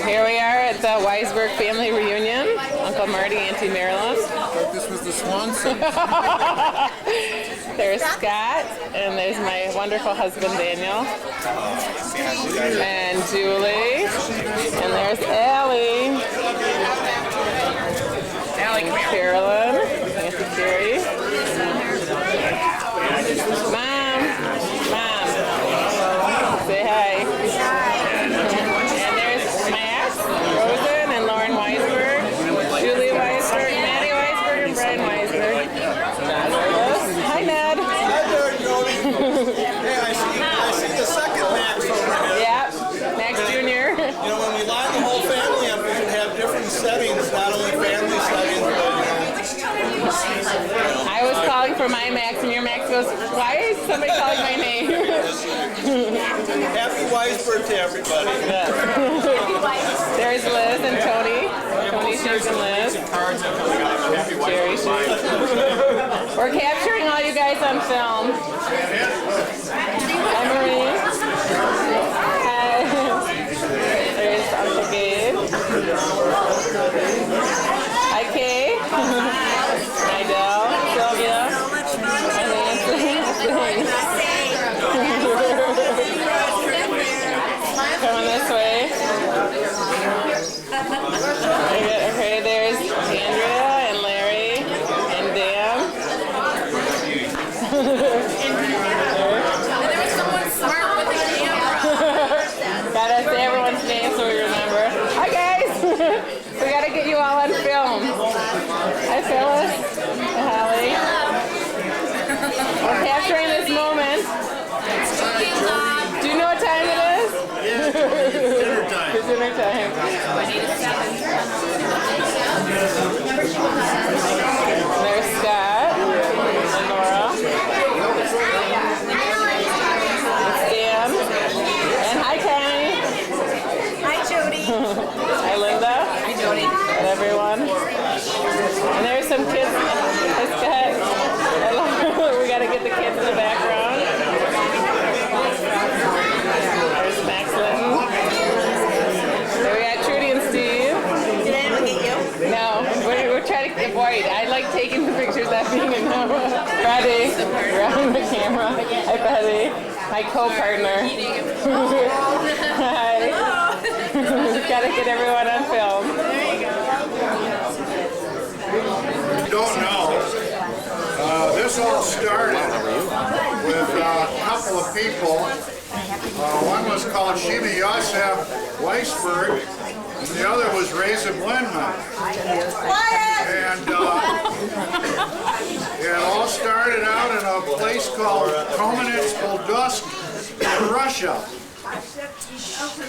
Here we are at the Weisberg family reunion. Uncle Marty, Auntie Marilyn. Like this was the Swanson. There's Scott, and there's my wonderful husband Daniel, and Julie, and there's Allie, Carolyn, Auntie Carrie, Mom, say hi. And there's Max, Rosen, and Lauren Weisberg, Julie Weisberg, Maddie Weisberg, and Brian Weisberg. Hi, Ned. Hi there, Jody. Hey, I see the second Max over here. Yep, Max Jr. You know, when we line the whole family up, we should have different settings, not only family settings, but I was calling for my Max, and your Max goes, why is somebody calling my name? Happy Weisberg to everybody. Yeah. There's Liz and Tony. Tony Shoots and Liz. Jerry Shoots. We're capturing all you guys on film. Hi, Marie. Hi. There's Uncle Gabe. Hi, Kay. Hi, Del. Sylvia. Hi, Nancy. Coming this way. Okay, there's Andrea and Larry and Dan. There was someone smart with a camera. Gotta say everyone's name so we remember. Hi guys! We gotta get you all on film. Hi Phyllis. Hi Holly. We're capturing this moment. Do you know what time it is? yeah, dinner time. It's dinner time. There's Scott and Laura. It's Dan. And hi Tammy. Hi, Jody. Hi Linda. Hi, Jody. And everyone. And there's some kids. Hi Scott. We gotta get the kids in the background. There's Max Linton. There we got Trudy and Steve. Did I ever get you? No, we're trying to avoid. I like taking the pictures that being in them. Betty, around the camera. Hi Betty, my co-partner. Hi. Gotta get everyone on film. You don't know, this all started with a couple of people. One was called Shima Yosef Weisberg, and the other was Reza Blinman. And it all started out in a place called Kamenets-Podilsk in Russia.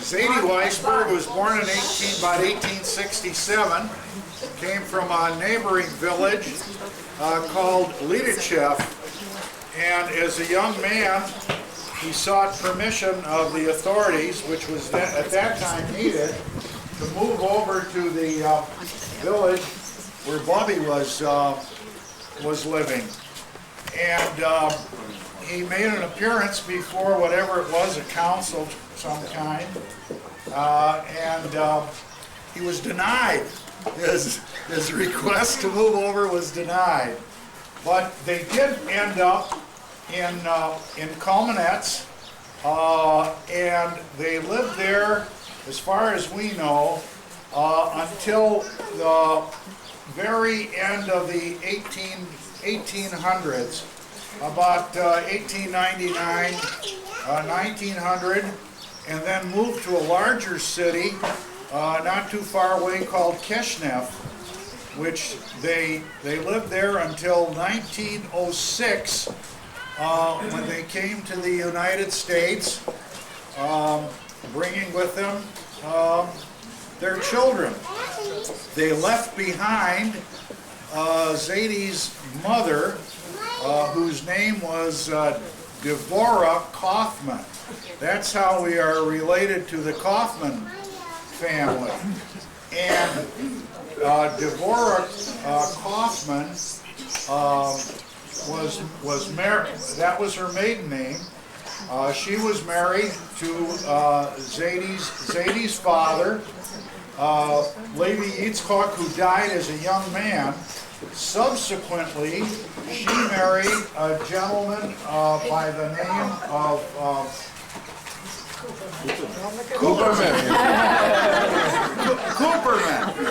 Zadie Weisberg was born in about 1867, came from a neighboring village called Lidichev, and as a young man he sought permission of the authorities, which was at that time needed, to move over to the village where Bobby was living. And he made an appearance before whatever it was, a council of some kind, and he was denied. His request to move over was denied. But they did end up in Kamenets, and they lived there, as far as we know, until the very end of the 1800s, about 1899, 1900, and then moved to a larger city not too far away called Kishinev, which they lived there until 1906, when they came to the United States, bringing with them their children. They left behind Zadie's mother, whose name was Devorah Kaufman. That's how we are related to the Kaufman family. And Devorah Kaufman was married. That was her maiden name. She was married to Zadie's father, Levi Yitzchak, who died as a young man. Subsequently, she married a gentleman by the name of Cooperman.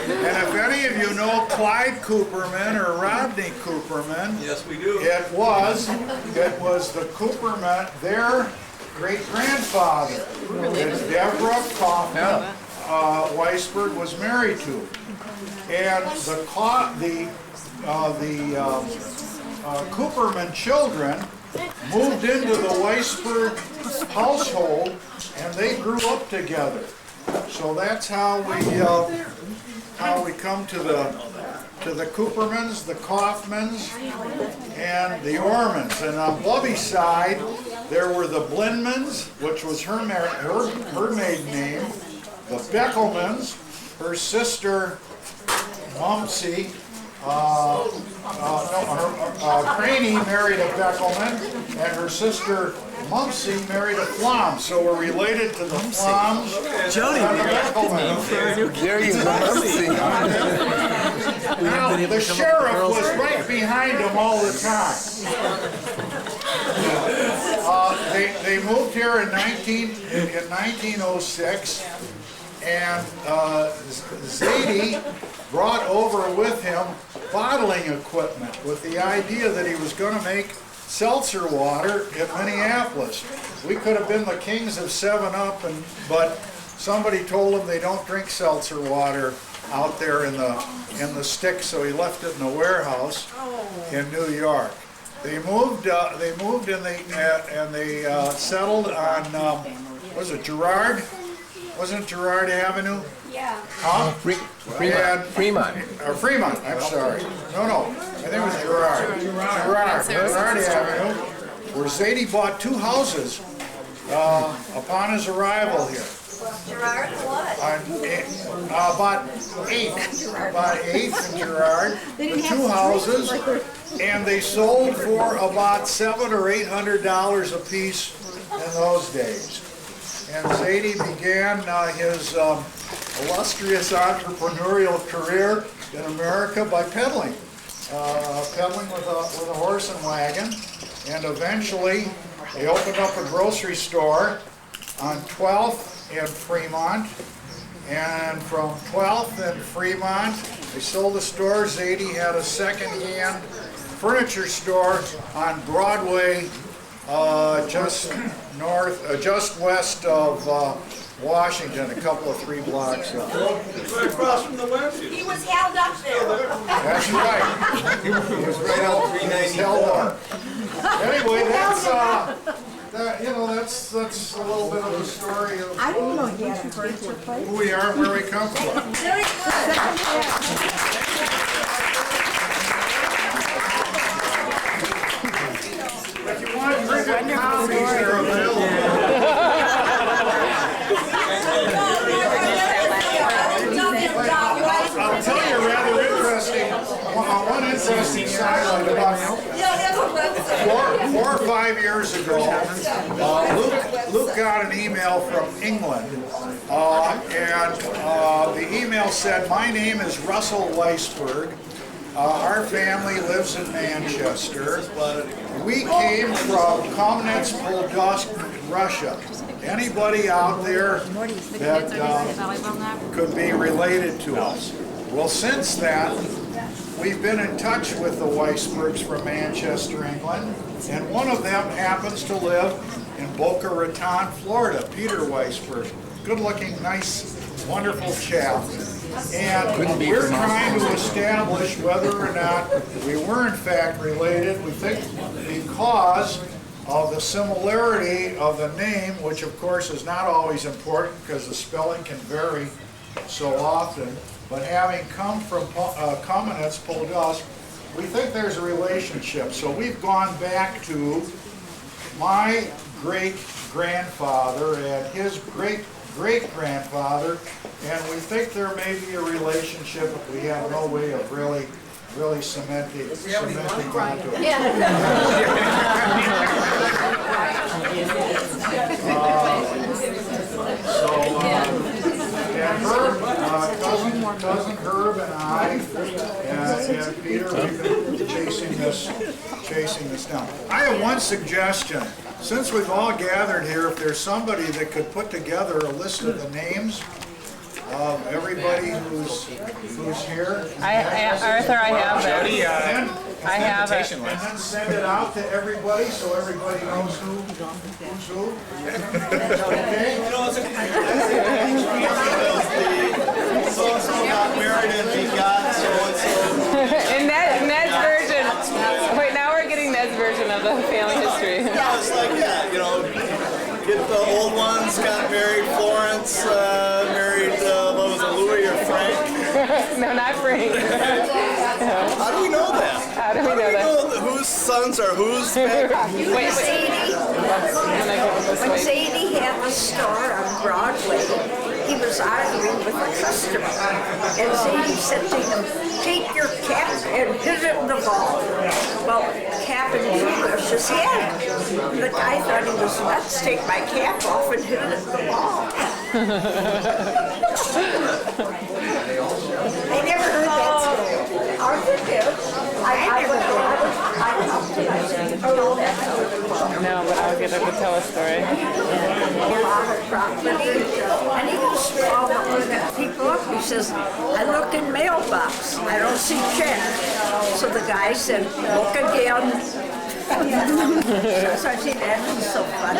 And if any of you know Clyde Cooperman or Rodney Cooperman, Yes, we do. it was the Cooperman, their great-grandfather, that Deborah Kaufman Weisberg was married to. And the Cooperman children moved into the Weisberg household, and they grew up together. So that's how we come to the Coopermans, the Kaufmans, and the Ormans. And on Bubby's side, there were the Blinmans, which was her maiden name, the Beckelmans, her sister Mumsy, Craney married a Beckelman, and her sister Mumsy married a Flom. So we're related to the Floms and the Beckelmans. There you go. Now, the sheriff was right behind them all the time. They moved here in 1906, and Zadie brought over with him bottling equipment with the idea that he was going to make seltzer water in Minneapolis. We could have been the kings of 7-Up, but somebody told him they don't drink seltzer water out there in the sticks, so he left it in a warehouse in New York. They moved and they settled on was it Girard? Wasn't it Girard Avenue? Yeah. Huh? Fremont. Fremont, I'm sorry. No, I think it was Girard. Girard Avenue, where Zadie bought 2 houses upon his arrival here. Gerard, what? About 8 in Girard, the 2 houses, and they sold for about $700 or $800 a piece in those days. And Zadie began his illustrious entrepreneurial career in America by peddling with a horse and wagon, and eventually they opened up a grocery store on 12th and Fremont, and from 12th and Fremont they sold the store. Zadie had a second-hand furniture store on Broadway, just west of Washington, a couple of 3 blocks up. Right across from the Webster. He was held up there. That's right. He was right out, he was held up. Anyway, that's a little bit of the story of I didn't know he had a furniture place. who we are and where we come from. Very good. If you want to drink coffees, they're available. I'll tell you a rather interesting, one interesting side about 4 or 5 years ago, Luke got an email from England, and the email said, "My name is Russell Weisberg. Our family lives in Manchester. We came from Kamenets, Polgosk, Russia. Anybody out there that could be related to us?" Well, since then, we've been in touch with the Weisbergs from Manchester, England, and one of them happens to live in Boca Raton, Florida, Peter Weisberg. Good-looking, nice, wonderful chap. And we're trying to establish whether or not we were in fact related. We think because of the similarity of the name, which of course is not always important because the spelling can vary so often, but having come from Kamenets, Polgosk, we think there's a relationship. So we've gone back to my great-grandfather and his great-great-grandfather, and we think there may be a relationship, but we have no way of really really cementing onto it. And Herb, cousin Herb and I and Peter, we've been chasing this down. I have one suggestion. Since we've all gathered here, if there's somebody that could put together a list of the names of everybody who's here. Arthur, I have that. I have it. And then send it out to everybody so everybody knows who's who. Okay? You know, it's so-and-so got married and begot so-and-so. In Ned's version. Wait, now we're getting Ned's version of the family history. Yeah, it's like, yeah, you know, get the old ones, got married, Florence, married, what was it, Louis or Frank? No, not Frank. How do we know that? How do we know that? Whose sons are whose? Wait, Wait. When Sadie had the store on Broadway, he was arguing with a customer. And Sadie said to him, take your cap and hit it in the ball. Well, cap in English is head. The guy thought he was nuts, take my cap off and hit it in the ball. I never heard that story. Arthur did. I No, but I'll get her to tell a story. And he used to call the people up. He says, I looked in mailbox. I don't see check. So the guy said, look again. So I see that was so funny.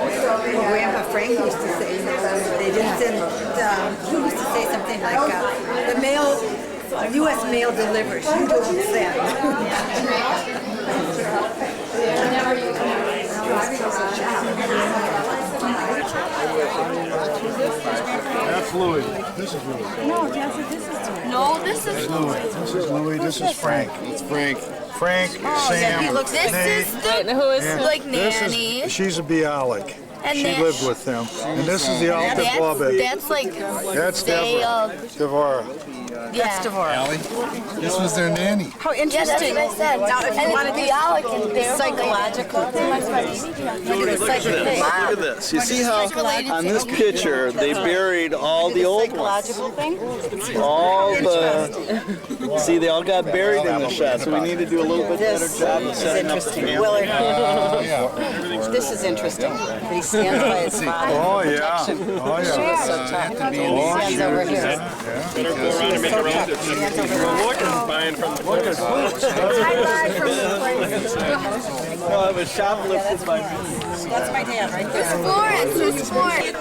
Grandpa Frank used to say they didn't send. He used to say something like, "The mail, U.S. mail delivers. You don't send." That's Louis. This is Louis. No, this is Louis. This is Louis. This is Frank. It's Frank. Frank, Sam, This Nate. is the Who is like This nanny. she's a Bialik. And She then- lived with them. And this is the Alta Blubbit. That's like That's they Deborah. yeah. This was their nanny. How Yeah, that's interesting. what I said. Now, if you And wanted it's to Bialik and they're psychological things. Look at this. You see how on this picture they buried all the old ones. Psychological thing. All the, see, they all got buried in the shed, so we need to do a little bit better job of setting up the family. Willard. This is interesting. That he stands by his father. Oh, yeah. Oh, yeah. So tough. He stands over here. No, it was shoplifted by That's my dad right there. Florence, who's Florence?